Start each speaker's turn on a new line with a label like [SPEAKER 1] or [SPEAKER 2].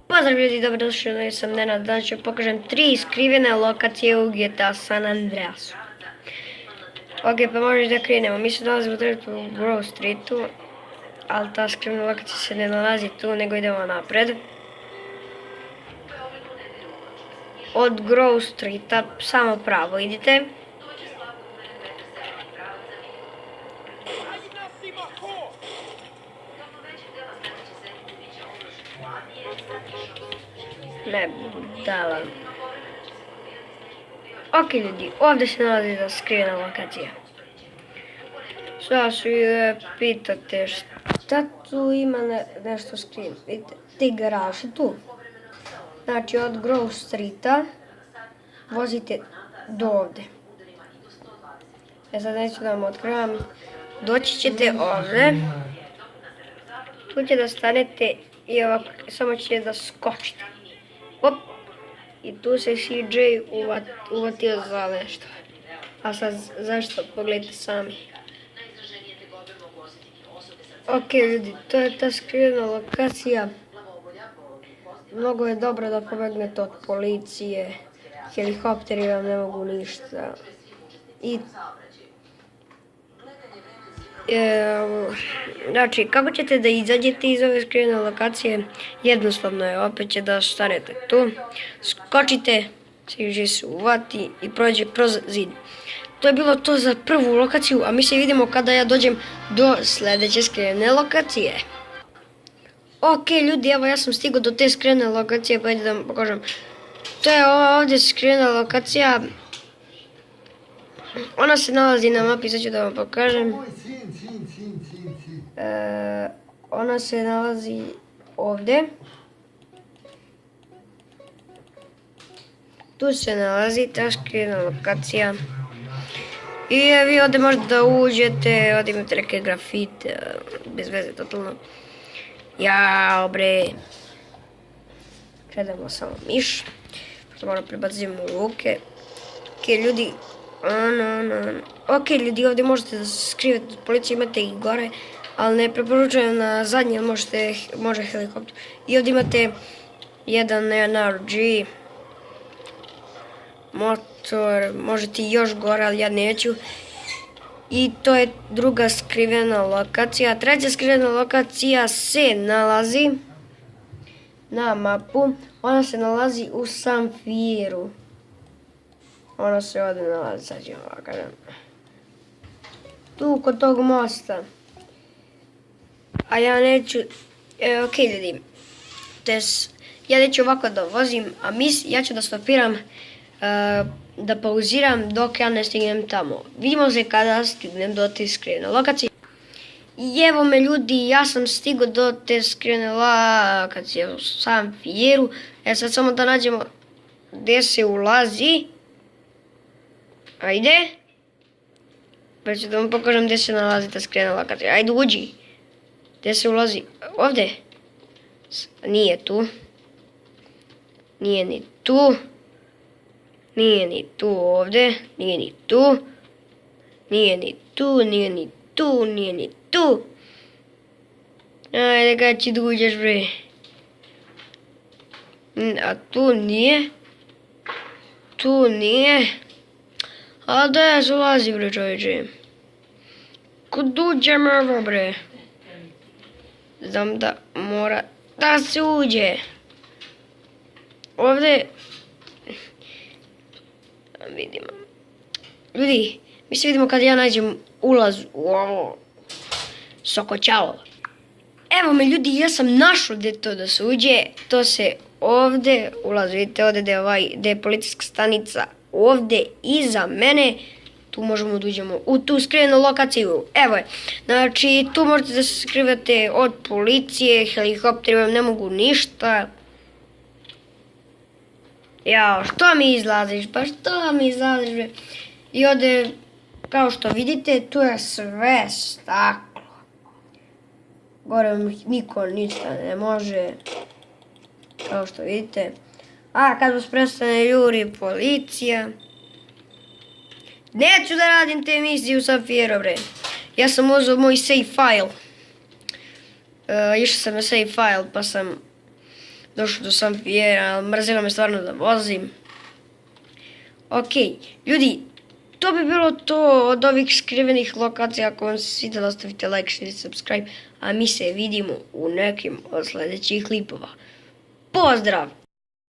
[SPEAKER 1] Pozdrav ljudi, dobrodošli, sam Nenad. Danas ću pokažem 3 skrivene lokacije u GTA San Andreasu. Ok, pa možeš da krenemo. Mi se nalazimo trenutno u Grove Streetu, ali ta skrivena lokacija se ne nalazi tu, nego idemo napred. Od Grove Streeta samo pravo idite. Ne budala. Ok ljudi, ovdje se nalazi za skrivena lokacija. Sada su pitate šta tu ima nešto skriveno. Vidite, ti garaže tu. Znači od Grove Streeta vozite do ovdje. Sad neću da vam otkrivam. Doći ćete ovdje. Tu će da stanete i ovako, samo ćete da skočite. Hop. I tu se CJ uvatio za nešto. A sad zašto? Pogledajte sami. Ok ljudi, to je ta skrivena lokacija. Mnogo je dobro da pobegnete od policije. Helikopteri vam ne mogu ništa. Znači, kako ćete da izađete iz ove skrivene lokacije? Jednostavno je, opet će da stanete tu, skočite, CJ se uvati i prođe kroz zid. To je bilo to za prvu lokaciju, a mi se vidimo kada ja dođem do sljedeće skrivene lokacije. Ok ljudi, evo ja sam stigao do te skrivene lokacije, pa idem da vam pokažem. To je ova ovdje skrivena lokacija. Ona se nalazi na mapi, sad ću da vam pokažem. Ona se nalazi ovdje. Tu se nalazi ta skrivena lokacija. I vi ovdje možete da uđete, ovdje imate neke grafite, bez veze totalno. Jao bre. Gledamo samo miš. Što moram prebaciti u ruke. Ok ljudi. Ok ljudi, ovdje možete da se skrivete od policije, imate i gore, ali ne preporučujem na zadnje, može helikopter. I ovdje imate jedan NRG motor, možete i još gore, ali ja neću. I to je druga skrivena lokacija. Treća skrivena lokacija se nalazi na mapu. Ona se nalazi u San Fierro. Ona se ovdje nalazi, sad ćemo ovako. Tu kod tog mosta. A ja neću, ok ljudi, ja neću ovako da vozim, a ja ću da stopiram, da pauziram dok ja ne stignem tamo. Vidimo se kada stignem do te skrivene lokacije. I evo me ljudi, ja sam stigao do te skrivene lokacije u San Fierro. Sad samo da nađemo gdje se ulazi. Ajde. Pa ću da vam pokažem gdje se nalazi ta skrivena lokacija. Ajde uđi. Gdje se ulazi? Ovdje. Nije tu. Nije ni tu. Nije ni tu ovdje. Nije ni tu. Nije ni tu. Nije ni tu. Nije ni tu. Ajde kada će da uđeš bre. A tu nije. Tu nije. A da se ulazi bre čovječe. Kud uđem ovo bre. Znam da mora da se uđe. Ovdje. Vidimo. Ljudi, mi se vidimo kad ja nađem ulaz u ovo sokoćalo. Evo me ljudi, ja sam našao gdje to da se uđe. To se ovdje ulazi, vidite ovdje gdje je policijska stanica. Ovdje iza mene, tu možemo da uđemo u tu skrivenu lokaciju. Evo je, znači tu možete da se skrivate od policije, helikopteri vam ne mogu ništa. Jao, što mi izlaziš, pa što mi izlaziš bre. I ovdje, kao što vidite, tu je sve staklo. Gore niko ništa ne može, kao što vidite. A kad vas prestane juri policija. Neću da radim te misije u San Fierro bre. Ja sam uzeo moj save file. Išao sam na save file pa sam došao do San Fierro, mrzilo me stvarno da vozim. Ok, ljudi, to bi bilo to od ovih skrivenih lokacija. Ako vam se svidjelo, ostavite like, share, subscribe, a mi se vidimo u nekim od sljedećih klipova. Pozdrav!